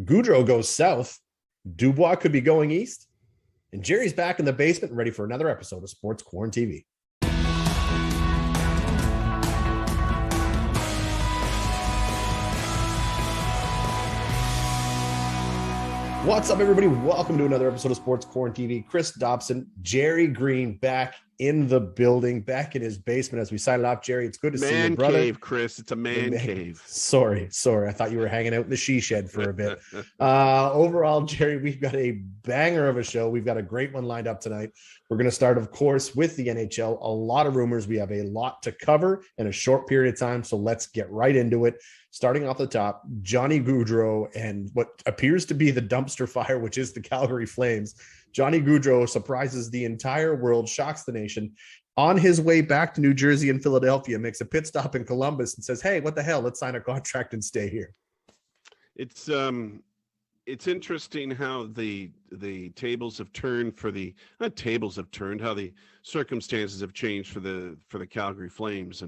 Gaudreau goes south. Dubois could be going east. And Gerry's back in the basement, ready for another episode of Sports QuaranTV. What's up, everybody? Welcome to another episode of Sports QuaranTV. Chris Dobson, Gerry Green back in the building, back in his basement as we sign it off. Gerry, it's good to see you, brother. Man cave, Chris. It's a man cave. Sorry. I thought you were hanging out in the she shed for a bit. Overall, Gerry, we've got a banger of a show. We've got a great one lined up tonight. We're going to start, of course, with the NHL. A lot of rumors. We have a lot to cover in a short period of time, so let's get right into it. Starting off the top, Johnny Gaudreau and what appears to be the dumpster fire, which is the Calgary Flames. Johnny Gaudreau surprises the entire world, shocks the nation. On his way back to New Jersey and Philadelphia, makes a pit stop in Columbus and says, hey, what the hell? Let's sign a contract and stay here. It's interesting how the tables have turned for the not tables have turned, how the circumstances have changed for the Calgary Flames.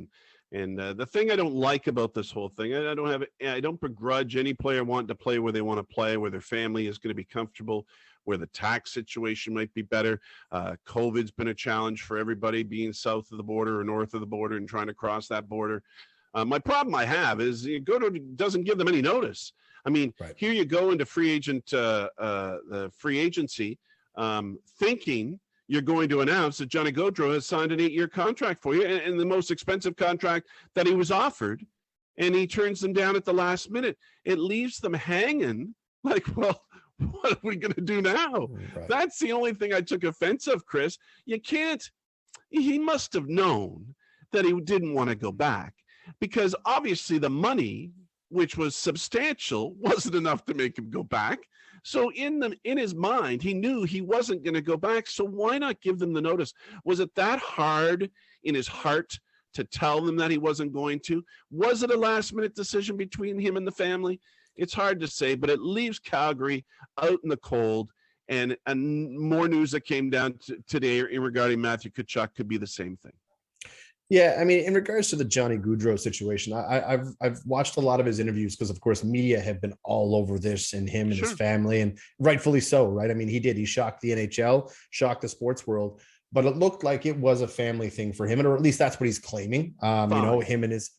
And the thing I don't like about this whole thing, I don't begrudge any player wanting to play where they want to play, where their family is going to be comfortable, where the tax situation might be better. COVID's been a challenge for everybody being south of the border or north of the border and trying to cross that border. My problem I have is Gaudreau doesn't give them any notice. I mean, Here you go into the free agency, thinking you're going to announce that Johnny Gaudreau has signed an 8-year contract for you and the most expensive contract that he was offered, and he turns them down at the last minute. It leaves them hanging like, well, what are we going to do now? Right. That's the only thing I took offense of, Chris. He must have known that he didn't want to go back because obviously the money, which was substantial, wasn't enough to make him go back. So in his mind, he knew he wasn't going to go back. So why not give them the notice? Was it that hard in his heart to tell them that he wasn't going to? Was it a last-minute decision between him and the family? It's hard to say, but it leaves Calgary out in the cold. And more news that came down today regarding Matthew Tkachuk could be the same thing. Yeah, I mean, in regards to the Johnny Gaudreau situation, I've watched a lot of his interviews because, of course, media have been all over this and him and his family, and rightfully so, right? I mean, he shocked the NHL, shocked the sports world, but it looked like it was a family thing for him, or at least that's what he's claiming. Him and his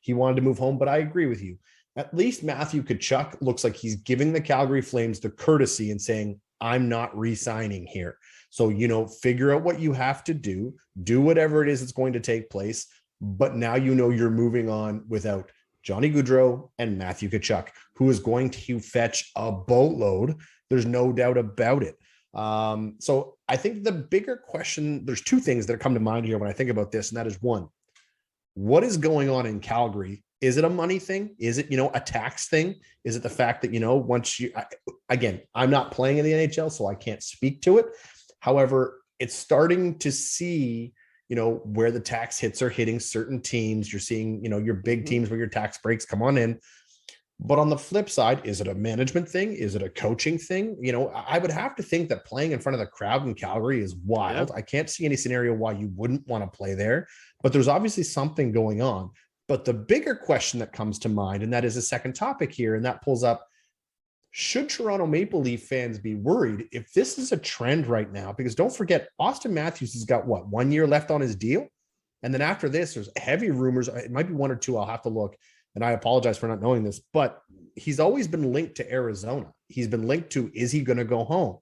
he wanted to move home, but I agree with you. At least Matthew Tkachuk looks like he's giving the Calgary Flames the courtesy and saying, I'm not re-signing here. So, figure out what you have to do whatever it is that's going to take place. But now you're moving on without Johnny Gaudreau and Matthew Tkachuk, who is going to fetch a boatload. There's no doubt about it. So I think the bigger question, there's two things that come to mind here when I think about this, and that is one, what is going on in Calgary? Is it a money thing? Is it, a tax thing? Is it the fact that, I'm not playing in the NHL, so I can't speak to it. However, it's starting to see, where the tax hits are hitting certain teams. You're seeing, your big teams where your tax breaks come on in. But on the flip side, is it a management thing? Is it a coaching thing? I would have to think that playing in front of the crowd in Calgary is wild. I can't see any scenario why you wouldn't want to play there, but there's obviously something going on. But the bigger question that comes to mind, and that is a second topic here, and that pulls up, should Toronto Maple Leaf fans be worried if this is a trend right now? Because don't forget, Austin Matthews has got 1 year left on his deal. And then after this, there's heavy rumors. It might be 1 or 2. I'll have to look. And I apologize for not knowing this, but he's always been linked to Arizona. He's been linked to, is he going to go home?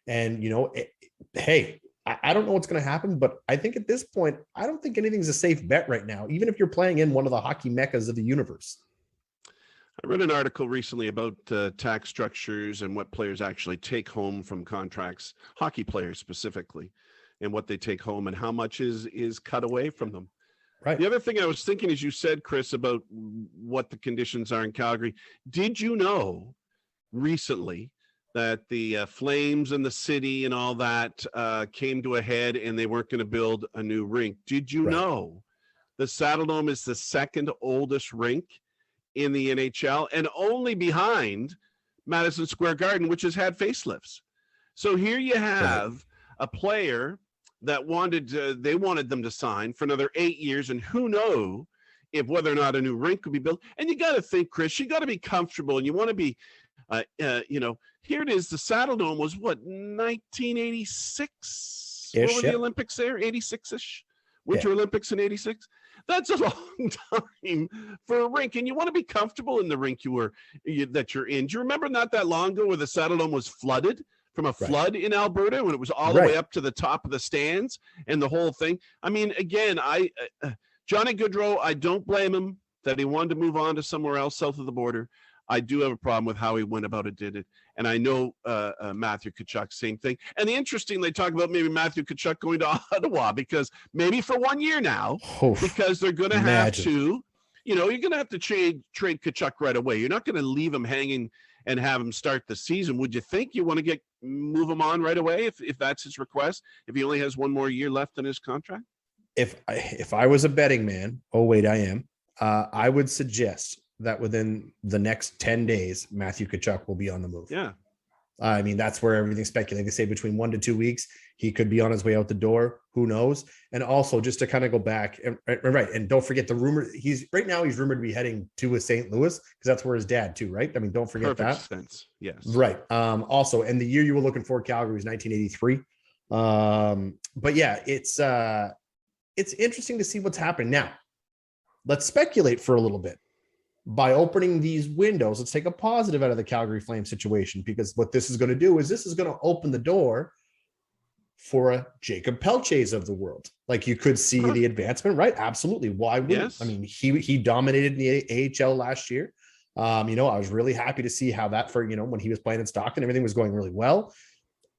And, I don't know what's going to happen, but I think at this point, I don't think anything's a safe bet right now, even if you're playing in one of the hockey meccas of the universe. I read an article recently about tax structures and what players actually take home from contracts, hockey players specifically, and what they take home and how much is cut away from them. Right. The other thing I was thinking, as you said, Chris, about what the conditions are in Calgary, did you know recently that the Flames and the city and all that came to a head and they weren't going to build a new rink? Did you know the Saddledome is the second oldest rink in the NHL and only behind Madison Square Garden, which has had facelifts? So here you have a player that wanted them to sign for another 8 years, and who knows if whether or not a new rink could be built. And you got to think, Chris, you got to be comfortable, and you want to be Here it is. The Saddle Dome was what, 1986? Ish, What were the yep. Olympics there? 86-ish? Winter Olympics in 86? That's a long time for a rink. And you want to be comfortable in the rink that you're in. Do you remember not that long ago where the Saddle Dome was flooded from a flood in Alberta when it was all the way up to the top of the stands and the whole thing? I mean, again, Johnny Gaudreau, I don't blame him that he wanted to move on to somewhere else south of the border. I do have a problem with how he went about it, did it. And I know Matthew Tkachuk, same thing. And the interesting, they talk about maybe Matthew Tkachuk going to Ottawa because maybe for 1 year now, because they're going to have to, you're going to have to trade Tkachuk right away. You're not going to leave him hanging and have him start the season. Would you think you want to move him on right away if that's his request, if he only has 1 more year left in his contract? If I was a betting man, I am, I would suggest that within the next 10 days, Matthew Tkachuk will be on the move. Yeah. I mean, that's where everything's speculating. They say between 1 to 2 weeks, he could be on his way out the door. Who knows? And also just to kind of go back and don't forget the rumor. He's rumored to be heading to St. Louis because that's where his dad too, right? I mean, don't forget that. Sense. Yes. Right. Also, and the year you were looking for Calgary was 1983. But yeah, it's interesting to see what's happening now. Let's speculate for a little bit. By opening these windows, let's take a positive out of the Calgary Flames situation, because what this is going to do is this is going to open the door for a Jacob Pelches of the world. Like you could see the advancement, right? Absolutely. Why wouldn't? Yes. I mean, he dominated in the AHL last year. I was really happy to see how that when he was playing in Stockton, everything was going really well.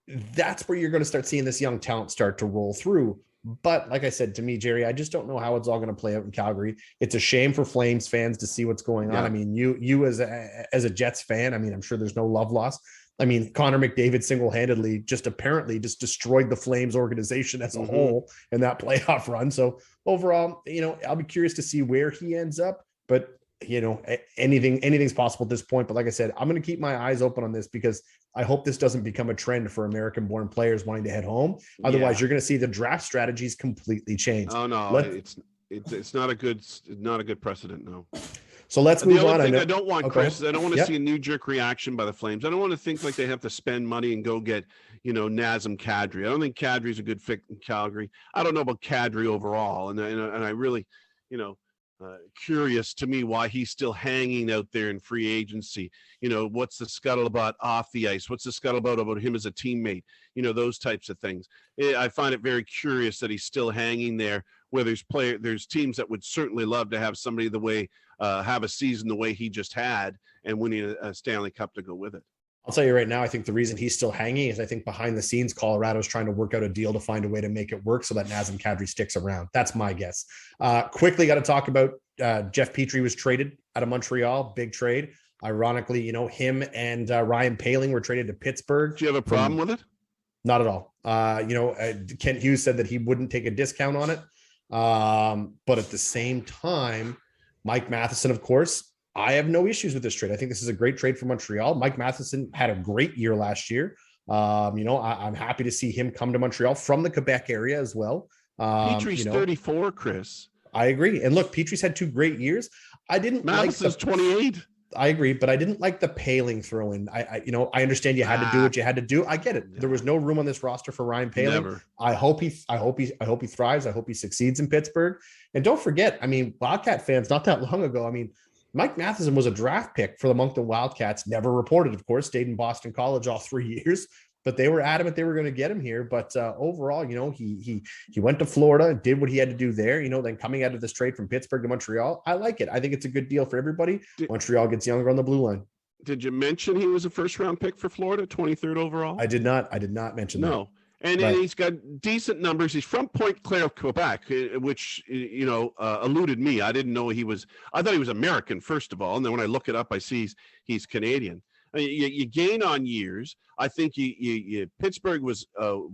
That's where you're going to start seeing this young talent start to roll through. But like I said, to me, Jerry, I just don't know how it's all going to play out in Calgary. It's a shame for Flames fans to see what's going on. I mean, you as a Jets fan, I mean, I'm sure there's no love lost. I mean, Connor McDavid single-handedly apparently destroyed the Flames organization as a whole in that playoff run. So overall, I'll be curious to see where he ends up. But anything's possible at this point. But like I said, I'm going to keep my eyes open on this because I hope this doesn't become a trend for American-born players wanting to head home. Otherwise, you're going to see the draft strategies completely change. Oh no, it's not a good precedent. No. So let's move on. I don't want, Chris. I don't want to see a knee-jerk reaction by the Flames. I don't want to think like they have to spend money and go get Nazem Kadri. I don't think Kadri's a good fit in Calgary. I don't know about Kadri overall, and I really curious to me why he's still hanging out there in free agency. What's the scuttlebutt off the ice? What's the scuttlebutt about him as a teammate? Those types of things. I find it very curious that he's still hanging there, where there's teams that would certainly love to have somebody have a season the way he just had and winning a Stanley Cup to go with it. I'll tell you right now, I think the reason he's still hanging is I think behind the scenes, Colorado's trying to work out a deal to find a way to make it work so that Nazem Kadri sticks around. That's my guess. Quickly got to talk about Jeff Petry was traded out of Montreal. Big trade. Ironically, him and Ryan Poehling were traded to Pittsburgh. Do you have a problem with it? Not at all. Kent Hughes said that he wouldn't take a discount on it. But at the same time, Mike Matheson, of course, I have no issues with this trade. I think this is a great trade for Montreal. Mike Matheson had a great year last year. I'm happy to see him come to Montreal from the Quebec area as well. Petry's 34, Chris. I agree. And look, Petry's had 2 great years. Matheson's 28. I agree, but I didn't like the Poehling throw in. I understand you had to do what you had to do. I get it. Yeah. There was no room on this roster for Ryan Poehling. Never. I hope he thrives. I hope he succeeds in Pittsburgh. And don't forget, Wildcat fans, not that long ago, Mike Matheson was a draft pick for the Moncton Wildcats, never reported, of course, stayed in Boston College all 3 years, but they were adamant they were going to get him here. But overall, he went to Florida and did what he had to do there, then coming out of this trade from Pittsburgh to Montreal. I like it. I think it's a good deal for everybody. Montreal gets younger on the blue line. Did you mention he was a first round pick for Florida, 23rd overall? I did not mention that. No. And he's got decent numbers. He's from Pointe Claire, Quebec, which, eluded me. I didn't know I thought he was American, first of all. And then when I look it up, I see he's Canadian. You gain on years. I think Pittsburgh was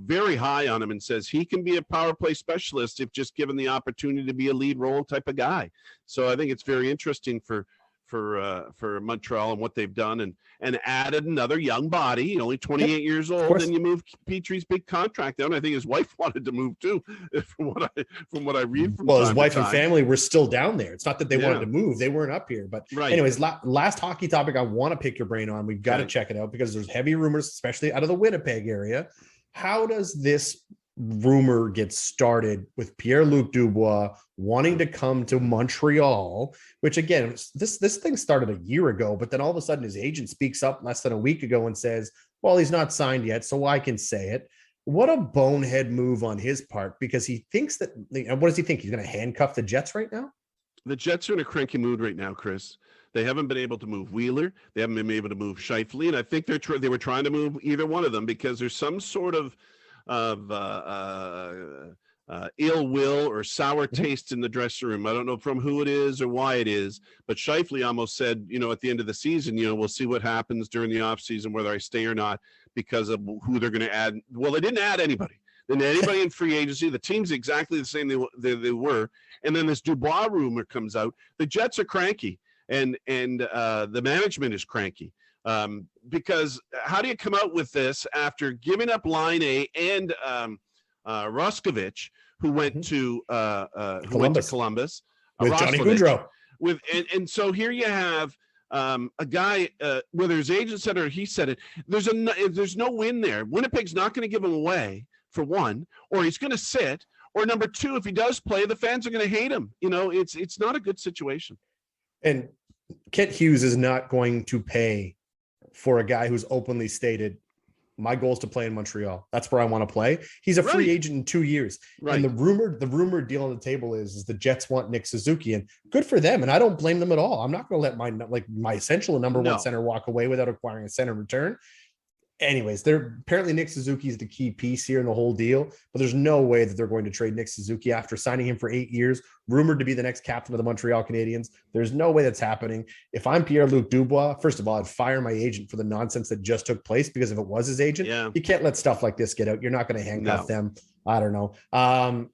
very high on him and says he can be a power play specialist if just given the opportunity to be a lead role type of guy. So I think it's very interesting for for Montreal and what they've done, and added another young body, only 28 years Of old, course. and you move Petry's big contract down. I think his wife wanted to move too, from what I read from Well, his time wife to and time. family were still down there. It's not that they wanted Yeah. to move; they weren't up here. But Right. anyways, last hockey topic I want to pick your brain on. We've got to Okay. check it out because there's heavy rumors, especially out of the Winnipeg area. How does this rumor get started with Pierre-Luc Dubois wanting to come to Montreal? Which again, this thing started a year ago, but then all of a sudden his agent speaks up less than a week ago and says, "Well, he's not signed yet, so I can say it." What a bonehead move on his part, because he thinks that, what does he think? He's going to handcuff the Jets right now? The Jets are in a cranky mood right now, Chris. They haven't been able to move Wheeler. They haven't been able to move Scheifele, and I think they were trying to move either one of them because there's some sort of ill will or sour taste in the dressing room. I don't know from who it is or why it is, but Scheifele almost said, at the end of the season, we'll see what happens during the offseason, whether I stay or not, because of who they're going to add. Well, they didn't add anybody. They didn't add anybody in free agency. The team's exactly the same they were. And then this Dubois rumor comes out. The Jets are cranky, and the management is cranky. Because how do you come out with this after giving up Line A and Roskovich, who went to Columbus with Johnny Gaudreau? And so here you have a guy, whether his agent said it or he said it, there's no win there. Winnipeg's not going to give him away, for one, or he's going to sit, or number two, if he does play, the fans are going to hate him. It's not a good situation. And Kent Hughes is not going to pay for a guy who's openly stated, my goal is to play in Montreal. That's where I want to play. He's a free agent in 2 years. Right. And the rumored deal on the table is the Jets want Nick Suzuki, and good for them. And I don't blame them at all. I'm not going to let my essential number one center walk away without acquiring a center in return. Anyways, apparently Nick Suzuki is the key piece here in the whole deal, but there's no way that they're going to trade Nick Suzuki after signing him for 8 years, rumored to be the next captain of the Montreal Canadiens. There's no way that's happening. If I'm Pierre-Luc Dubois, first of all, I'd fire my agent for the nonsense that just took place, because if it was his agent, you can't let stuff like this get out. You're not going to handcuff them. I don't know.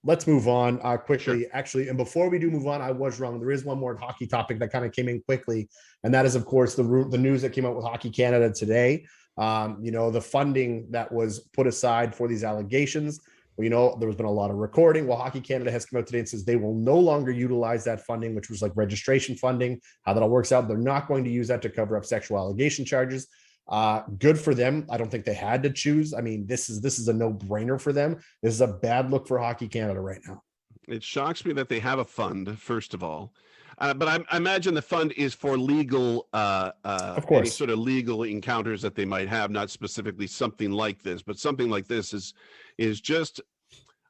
Let's move on quickly, actually. And before we do move on, I was wrong. There is one more hockey topic that kind of came in quickly, and that is, of course, the news that came out with Hockey Canada today. The funding that was put aside for these allegations. Well, there's been a lot of recording. Well, Hockey Canada has come out today and says they will no longer utilize that funding, which was like registration funding. How that all works out, they're not going to use that to cover up sexual allegation charges. Good for them. I don't think they had to choose. I mean, this is a no-brainer for them. This is a bad look for Hockey Canada right now. It shocks me that they have a fund, first of all. But I imagine the fund is for legal, of course, any sort of legal encounters that they might have, not specifically something like this, but something like this is just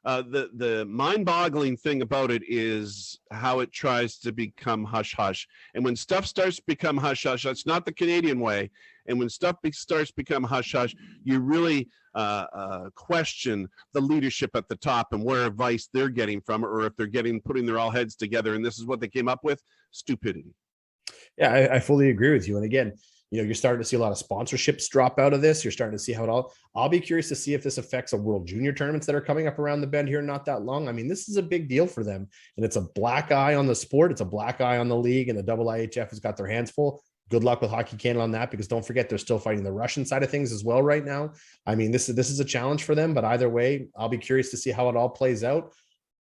the mind-boggling thing about it is how it tries to become hush-hush. And when stuff starts to become hush-hush, that's not the Canadian way. And when stuff starts to become hush-hush, you really question the leadership at the top and where advice they're getting from, or if they're putting their all heads together. And this is what they came up with: stupidity. Yeah, I fully agree with you. And again, you're starting to see a lot of sponsorships drop out of this. You're starting to see how I'll be curious to see if this affects a World Junior tournaments that are coming up around the bend here not that long. I mean, this is a big deal for them, and it's a black eye on the sport. It's a black eye on the league, and the IIHF has got their hands full. Good luck with Hockey Canada on that, because don't forget, they're still fighting the Russian side of things as well right now. I mean, this is a challenge for them, but either way, I'll be curious to see how it all plays out.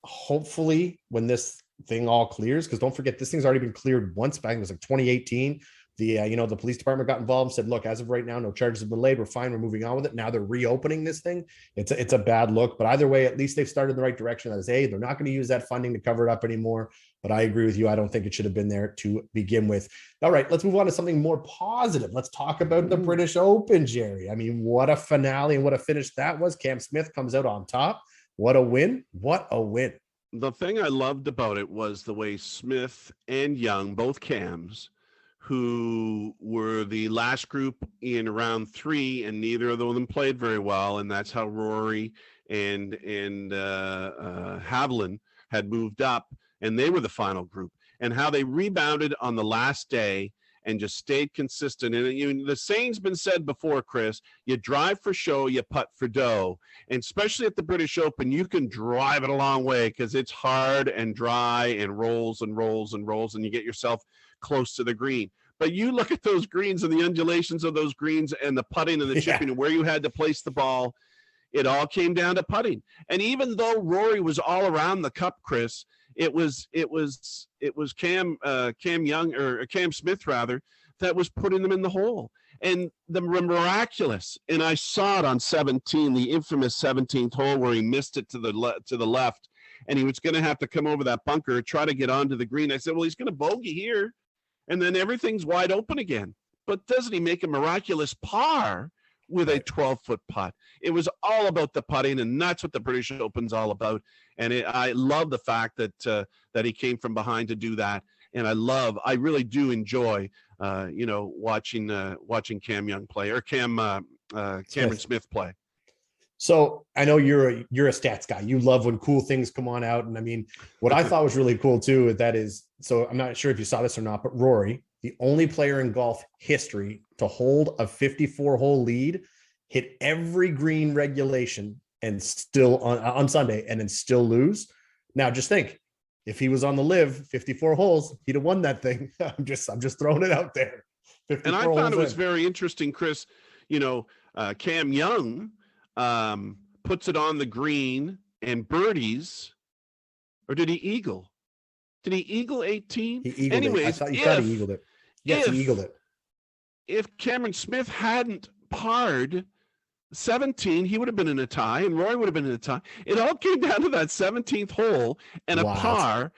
Hopefully when this thing all clears, because don't forget, this thing's already been cleared once back. It was like 2018. The police department got involved and said, look, as of right now, no charges have been laid. We're fine. We're moving on with it. Now they're reopening this thing. It's a bad look, but either way, at least they've started in the right direction. That is, they're not going to use that funding to cover it up anymore. But I agree with you. I don't think it should have been there to begin with. All right, let's move on to something more positive. Let's talk about the British Open, Gerry. I mean, what a finale and what a finish that was. Cam Smith comes out on top. What a win. What a win. The thing I loved about it was the way Smith and Young, both Cams, who were the last group in round 3, and neither of them played very well. And that's how Rory and Havlin had moved up, and they were the final group, and how they rebounded on the last day and just stayed consistent. And the saying's been said before, Chris, you drive for show, you putt for dough. And especially at the British Open, you can drive it a long way because it's hard and dry and rolls and rolls and rolls, and you get yourself close to the green. But you look at those greens and the undulations of those greens and the putting and the chipping and where you had to place the ball, it all came down to putting. And even though Rory was all around the cup, Chris, it was Cam Young, or Cam Smith rather, that was putting them in the hole. And the miraculous, and I saw it on 17, the infamous 17th hole where he missed it to the left, and he was going to have to come over that bunker, try to get onto the green. I said, well, he's going to bogey here, and then everything's wide open again. But doesn't he make a miraculous par with a 12-foot putt? It was all about the putting, and that's what the British Open's all about. And I love the fact that he came from behind to do that. And I really do enjoy, watching Cam Young play, or Cameron Smith play. So I know you're a stats guy. You love when cool things come on out. And I mean, what I thought was really cool too, so I'm not sure if you saw this or not, but Rory, the only player in golf history to hold a 54-hole lead, hit every green regulation and still on Sunday and then still lose. Now just think, if he was on the live 54 holes, he'd have won that thing. I'm just throwing it out there. And I thought it was very interesting, Chris. Cam Young puts it on the green and birdies, or did he eagle? Did he eagle 18? He eagled it. I thought he eagled it. Yes, he eagled it. If Cameron Smith hadn't parred 17, he would have been in a tie, and Roy would have been in a tie. It all came down to that 17th hole, and a par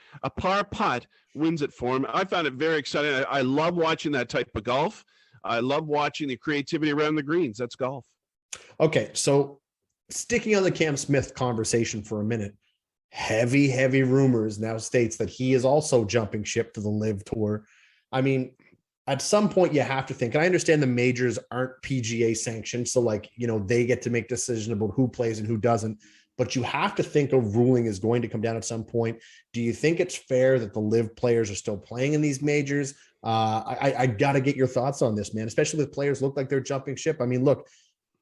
putt wins it for him. I found it very exciting. I love watching that type of golf. I love watching the creativity around the greens. That's golf. Okay, so sticking on the Cam Smith conversation for a minute, heavy rumors now states that he is also jumping ship to the LIV Tour. I mean, at some point you have to think, and I understand the majors aren't PGA sanctioned, so they get to make decisions about who plays and who doesn't, but you have to think a ruling is going to come down at some point. Do you think it's fair that the LIV players are still playing in these majors? I got to get your thoughts on this, man, especially with players look like they're jumping ship. I mean, look,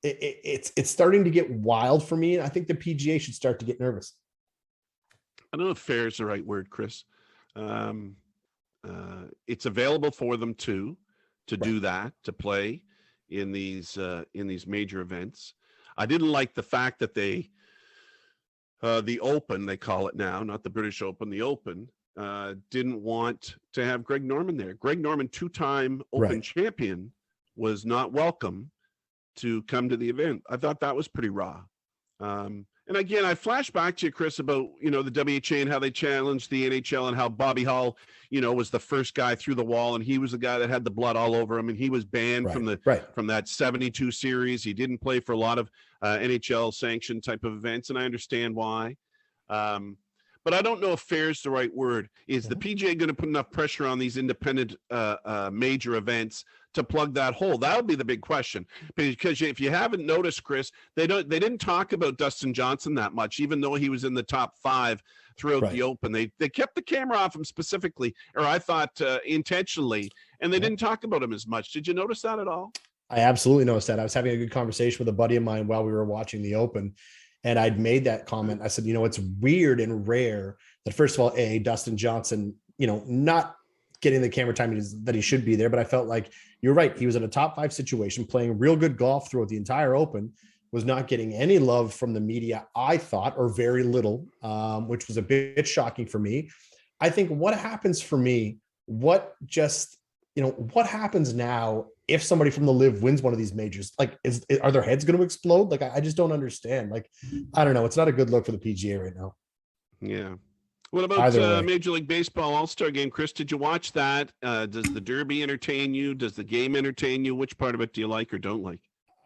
it's starting to get wild for me. I think the PGA should start to get nervous. I don't know if fair is the right word, Chris. It's available for them to do that, to play in these major events. I didn't like the fact that the Open, they call it now, not the British Open, the Open, didn't want to have Greg Norman there. Greg Norman, two-time Open champion, was not welcome to come to the event. I thought that was pretty raw. And again, I flash back to you, Chris, about, the WHA and how they challenged the NHL, and how Bobby Hull, was the first guy through the wall, and he was the guy that had the blood all over him, and he was banned from that 72 series. He didn't play for a lot of NHL sanctioned type of events, and I understand why. But I don't know if fair is the right word. Is the PGA going to put enough pressure on these independent major events to plug that hole? That would be the big question. Because if you haven't noticed, Chris, they didn't talk about Dustin Johnson that much, even though he was in the top 5 throughout the Open. They kept the camera off him specifically, or I thought intentionally, and they didn't talk about him as much. Did you notice that at all? I absolutely noticed that. I was having a good conversation with a buddy of mine while we were watching the Open, and I'd made that comment. I said, it's weird and rare that, first of all, Dustin Johnson, not getting the camera time that he should be there, but I felt like you're right. He was in a top 5 situation, playing real good golf throughout the entire Open, was not getting any love from the media, I thought, or very little, which was a bit shocking for me. I think what happens for me, what happens now if somebody from the LIV wins one of these majors? Are their heads going to explode? I just don't understand. I don't know. It's not a good look for the PGA right now. Yeah. What about Major League Baseball All-Star Game, Chris? Did you watch that? Does the Derby entertain you? Does the game entertain you? Which part of it do you like or don't like?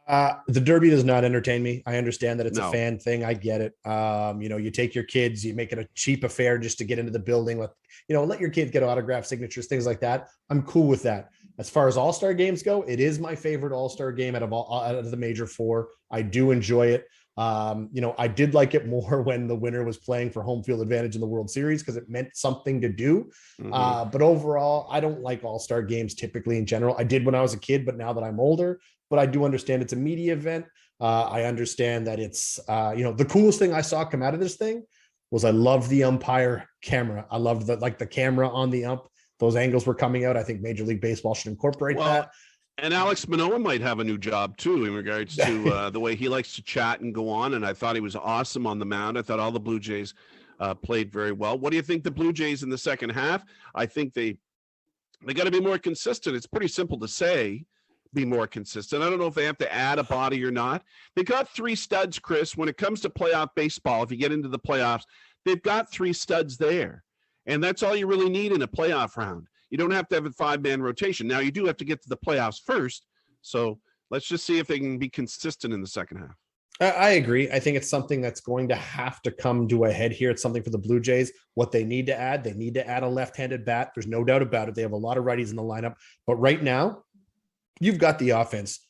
The Derby does not entertain me. I understand that it's a fan thing. I get it. You take your kids, you make it a cheap affair just to get into the building with, let your kids get autograph signatures, things like that. I'm cool with that. As far as All-Star games go, it is my favorite All-Star game out of the major 4. I do enjoy it. I did like it more when the winner was playing for home field advantage in the World Series, because it meant something to do. But overall, I don't like All-Star games typically in general. I did when I was a kid, but now that I'm older, but I do understand it's a media event. I understand that it's, the coolest thing I saw come out of this thing was I loved the umpire camera. I loved the camera on the ump. those angles were coming out. I think Major League Baseball should incorporate that. And Alex Manoah might have a new job too, in regards to the way he likes to chat and go on. And I thought he was awesome on the mound. I thought all the Blue Jays played very well. What do you think the Blue Jays in the second half? I think they got to be more consistent. It's pretty simple to say, be more consistent. I don't know if they have to add a body or not. They got 3 studs, Chris. When it comes to playoff baseball, if you get into the playoffs, they've got 3 studs there. And that's all you really need in a playoff round. You don't have to have a 5-man rotation. Now, you do have to get to the playoffs first. So let's just see if they can be consistent in the second half. I agree. I think it's something that's going to have to come to a head here. It's something for the Blue Jays. What they need to add a left-handed bat. There's no doubt about it. They have a lot of righties in the lineup. But right now, you've got the offense.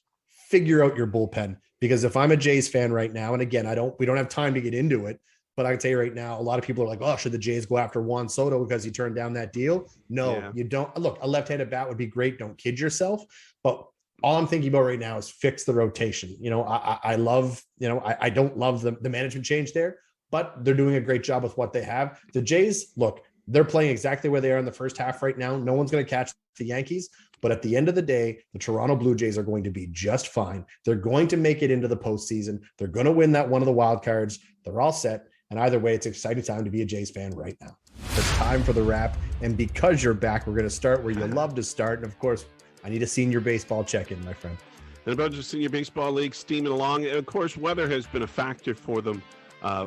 Figure out your bullpen. Because if I'm a Jays fan right now, and again, we don't have time to get into it, but I can tell you right now, a lot of people are like, oh, should the Jays go after Juan Soto because he turned down that deal? No, You don't. Look, a left-handed bat would be great. Don't kid yourself. But all I'm thinking about right now is fix the rotation. I don't love the management change there, but they're doing a great job with what they have. The Jays, look, they're playing exactly where they are in the first half right now. No one's going to catch the Yankees. But at the end of the day, the Toronto Blue Jays are going to be just fine. They're going to make it into the postseason. They're going to win that one of the wild cards. They're all set. And either way, it's an exciting time to be a Jays fan right now. It's time for the wrap. And because you're back, we're going to start where you love to start. And of course, I need a senior baseball check-in, my friend. And about the Senior Baseball League steaming along. And of course, weather has been a factor for them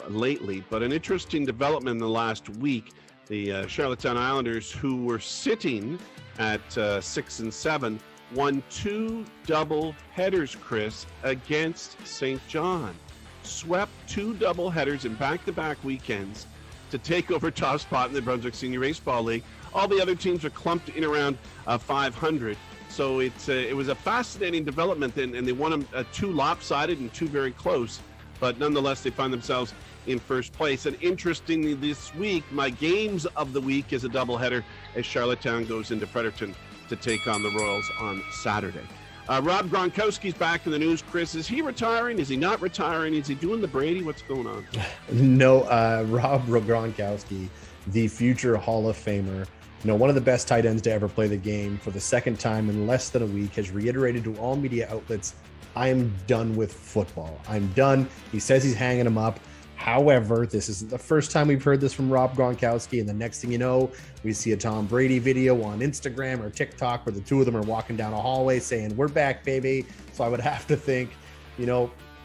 lately. But an interesting development in the last week, the Charlottetown Islanders, who were sitting at 6-7, won 2 double headers, Chris, against St. John. Swept 2 double headers in back-to-back weekends to take over top spot in the Brunswick Senior Baseball League. All the other teams are clumped in around 500. So it was a fascinating development, and they won them 2 lopsided and 2 very close. But nonetheless, they find themselves in first place. And interestingly, this week, my games of the week is a doubleheader as Charlottetown goes into Fredericton to take on the Royals on Saturday. Rob Gronkowski's back in the news. Chris, is he retiring? Is he not retiring? Is he doing the Brady? What's going on? No, Rob Gronkowski, the future Hall of Famer, one of the best tight ends to ever play the game, for the second time in less than a week, has reiterated to all media outlets, I am done with football. I'm done. He says he's hanging him up. However, this isn't the first time we've heard this from Rob Gronkowski, and the next thing you know, we see a Tom Brady video on Instagram or TikTok where the two of them are walking down a hallway saying, we're back, baby. So I would have to think,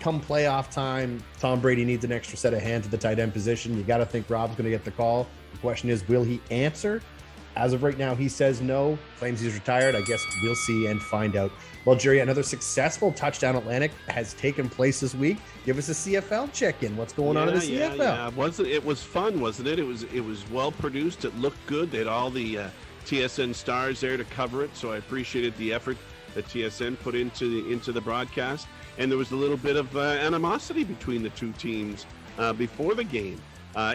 come playoff time, Tom Brady needs an extra set of hands at the tight end position. You got to think Rob's going to get the call. The question is, will he answer? As of right now, he says no, claims he's retired. I guess we'll see and find out. Well, Jerry, another successful Touchdown Atlantic has taken place this week. Give us a CFL check-in. What's going on in the CFL? Yeah. It was fun, wasn't it? It was well produced. It looked good. They had all the TSN stars there to cover it, so I appreciated the effort that TSN put into the broadcast. And there was a little bit of animosity between the two teams before the game.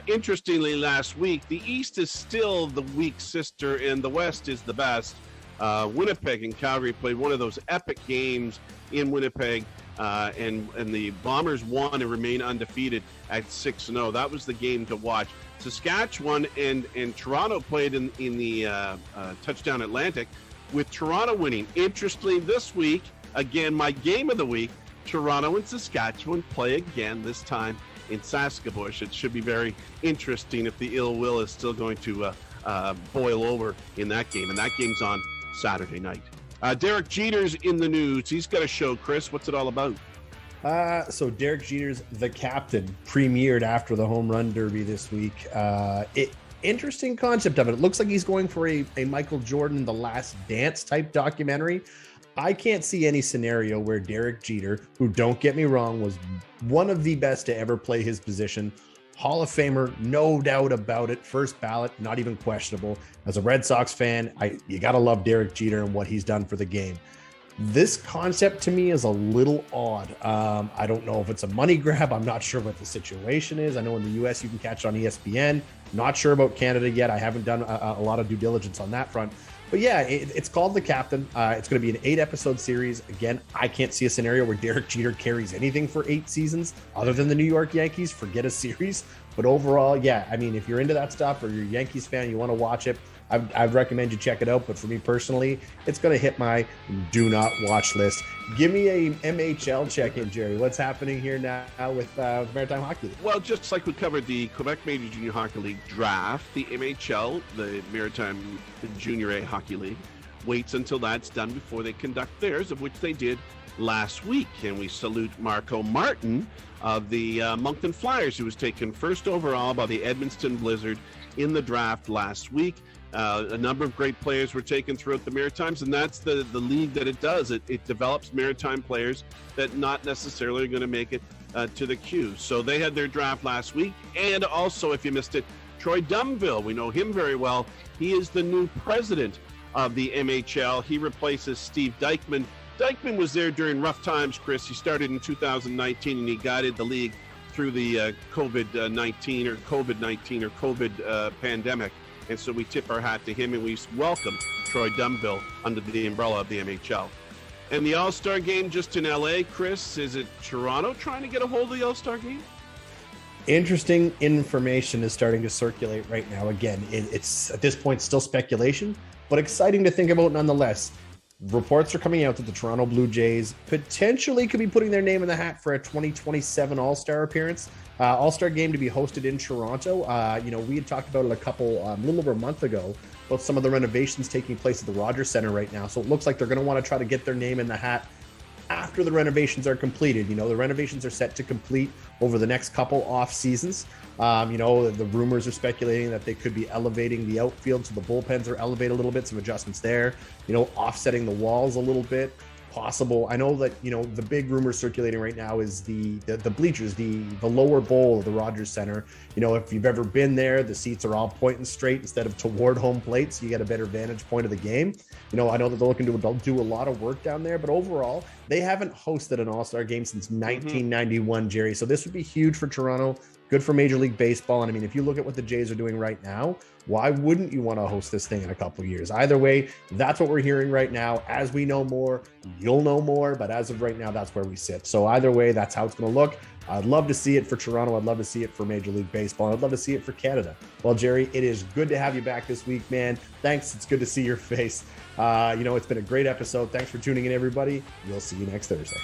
Interestingly, last week, the East is still the weak sister and the West is the best. Winnipeg and Calgary played one of those epic games in Winnipeg, and the Bombers won and remain undefeated at 6-0. That was the game to watch. Saskatchewan and Toronto played in the Touchdown Atlantic, with Toronto winning. Interestingly, this week, again, my game of the week, Toronto and Saskatchewan play again, this time in Saskatchewan. It should be very interesting if the ill will is still going to boil over in that game. And that game's on Saturday night. Derek Jeter's in the news. He's got a show, Chris. What's it all about? So Derek Jeter's The Captain premiered after the Home Run Derby this week. Interesting concept of it. It looks like he's going for a Michael Jordan The Last Dance type documentary. I can't see any scenario where Derek Jeter, who, don't get me wrong, was one of the best to ever play his position, Hall of Famer, no doubt about it, first ballot, not even questionable. As a Red Sox fan, you got to love Derek Jeter and what he's done for the game. This concept to me is a little odd. I don't know if it's a money grab. I'm not sure what the situation is. I know in the US you can catch it on ESPN. Not sure about Canada yet. I haven't done a lot of due diligence on that front. But yeah, it's called The Captain. It's going to be an 8-episode series. Again, I can't see a scenario where Derek Jeter carries anything for 8 seasons other than the New York Yankees. Forget a series. But overall, yeah, I mean, if you're into that stuff or you're a Yankees fan, you want to watch it, I'd recommend you check it out. But for me personally, it's going to hit my do not watch list. Give me a MHL check-in, Gerry. What's happening here now with Maritime Hockey League? Well, just like we covered the Quebec Major Junior Hockey League draft, the MHL, the Maritime Junior A Hockey League, waits until that's done before they conduct theirs, of which they did last week. And we salute Marco Martin of the Moncton Flyers, who was taken first overall by the Edmonton Blizzard in the draft last week. A number of great players were taken throughout the Maritimes, and that's the league that it does. It develops Maritime players that not necessarily are going to make it to the Q. So they had their draft last week. And also, if you missed it, Troy Dumville, we know him very well. He is the new president of the MHL. He replaces Steve Dykeman. Dykeman was there during rough times, Chris. He started in 2019, and he guided the league through the COVID-19 pandemic. And so we tip our hat to him, and we welcome Troy Dumville under the umbrella of the MHL. And the All-Star Game just in LA, Chris, is it Toronto trying to get a hold of the All-Star Game? Interesting information is starting to circulate right now. Again, it's at this point still speculation, but exciting to think about nonetheless. Reports are coming out that the Toronto Blue Jays potentially could be putting their name in the hat for a 2027 All-Star appearance. All-Star Game to be hosted in Toronto. We had talked about it a little over a month ago, about some of the renovations taking place at the Rogers Center right now. So it looks like they're going to want to try to get their name in the hat after the renovations are completed. The renovations are set to complete over the next couple off seasons. The rumors are speculating that they could be elevating the outfield, so the bullpens are elevated a little bit, some adjustments there, offsetting the walls a little bit. Possible. I know that, the big rumor circulating right now is the bleachers, the lower bowl of the Rogers Center. If you've ever been there, the seats are all pointing straight instead of toward home plate, so you get a better vantage point of the game. I know that they're looking to do a lot of work down there, but overall, they haven't hosted an All-Star Game since 1991, Gerry. So this would be huge for Toronto, good for Major League Baseball. And I mean, if you look at what the Jays are doing right now, why wouldn't you want to host this thing in a couple of years? Either way, that's what we're hearing right now. As we know more, you'll know more. But as of right now, that's where we sit. So either way, that's how it's going to look. I'd love to see it for Toronto. I'd love to see it for Major League Baseball. I'd love to see it for Canada. Well, Gerry, it is good to have you back this week, man. Thanks. It's good to see your face. It's been a great episode. Thanks for tuning in, everybody. We'll see you next Thursday.